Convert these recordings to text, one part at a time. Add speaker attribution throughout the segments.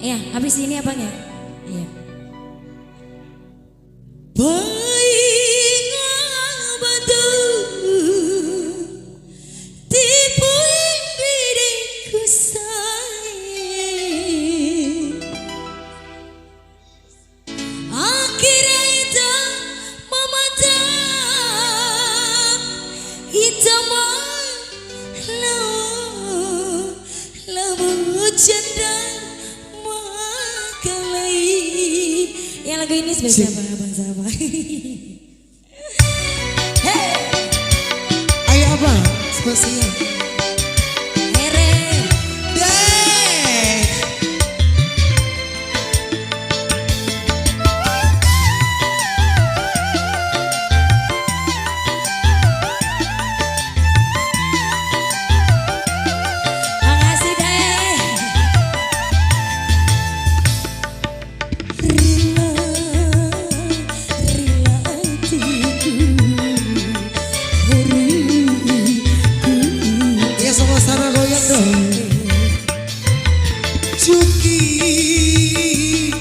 Speaker 1: Iya, habis ini apa ya? Iya. Yang lagu ini spesial apa Abang Sapa?
Speaker 2: Ayo Abang, spesial.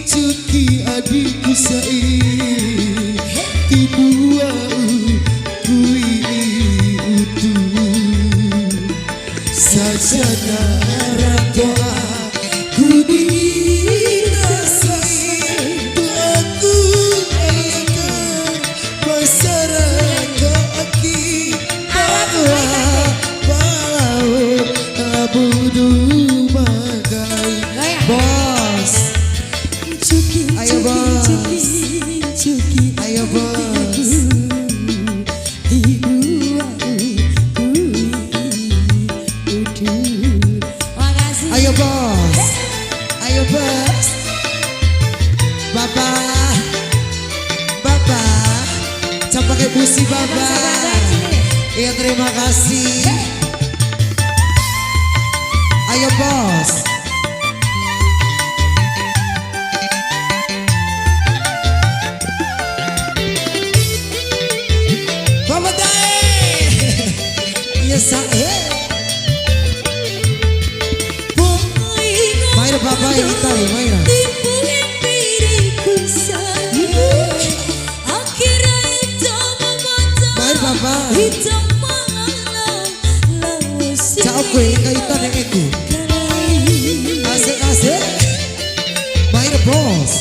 Speaker 2: Cuki adikku saiki dibuat kui utuh sajana doa ku dirasai doaku ayahkan masyarakat aki balau abudu bos, ayo bos, ayo bos, ayo bos, ayo bos, bapak, coba pakai busi bapak, iya terima kasih, ayo bos. Main bapak yang kita main. Main bapak. Cak kue kaitan yang aku. Asik. Main bos.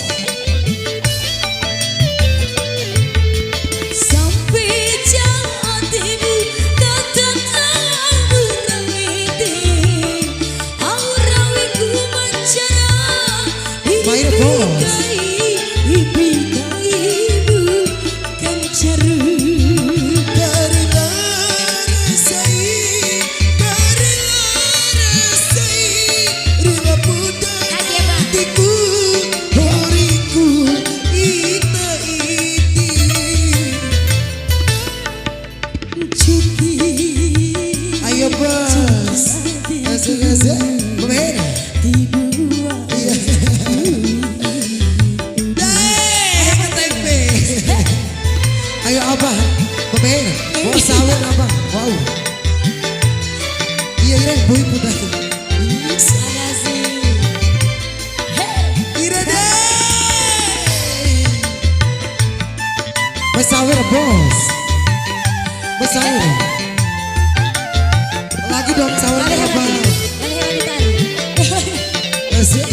Speaker 2: Ayo bos, asik, main. Ayo abah, main. Mau sawit abah, wow. Iya boy putar. Ira deh. Mau sawit bos, mau sawit. Lagi dong sawit abah. Asik.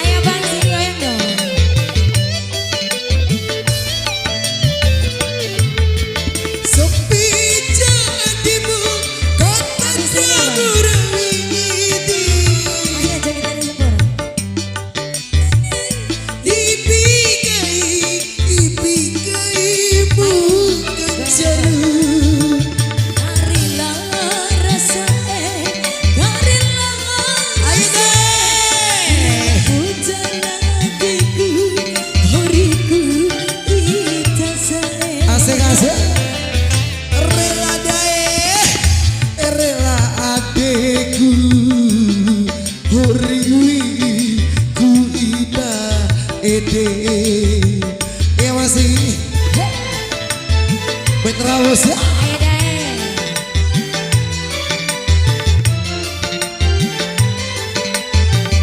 Speaker 1: Ayo bang, sini goyang dong.
Speaker 2: Sepi jadimu kota Saburawidi.
Speaker 1: Ayo ajak kita di Sempur.
Speaker 2: Ipikai bukan jarum. Rela bos ya.
Speaker 1: Ayo deh.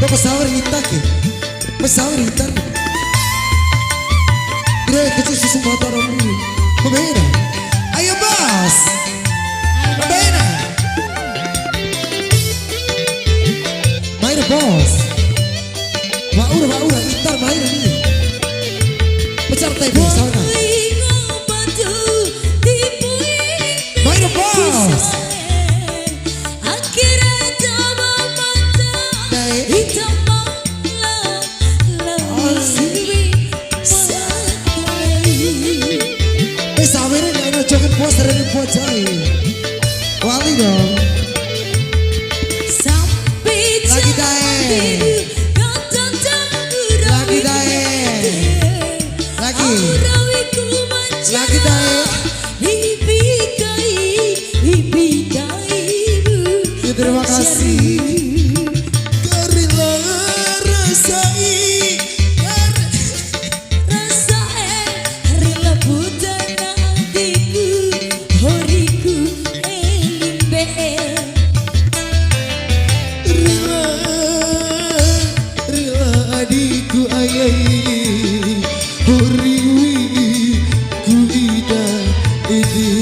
Speaker 2: Kok pesawat hitam ke? Pesawat hitam. Dia kecil susu motor ini. Pembeda. Ayo bos. Pembeda. Main bos. Maura, hitam main ini. Pecar tebe sana. Main bos. Joget poster ini buat saya. Wali dong. Lagi dae. Lagi dae. Lagi. Lagi dae. Ya, terima kasih. Karilah rasai. Adikku ayai huriwi kuida ini.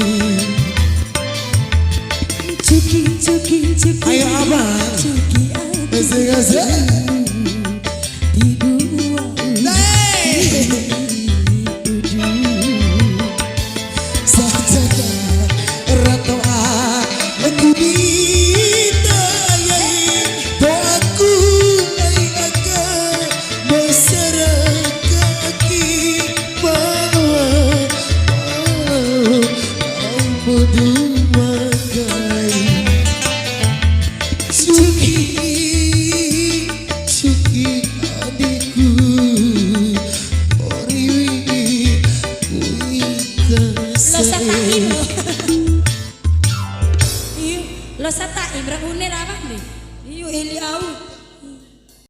Speaker 2: Cuki ayo abang asik sajaga ratu aku ditayai doaku ay akan masyarakat bahwa ampun makai Cuki adikku oriwi kuita
Speaker 1: Lo sataim ra unir apa nih? Iyo ili au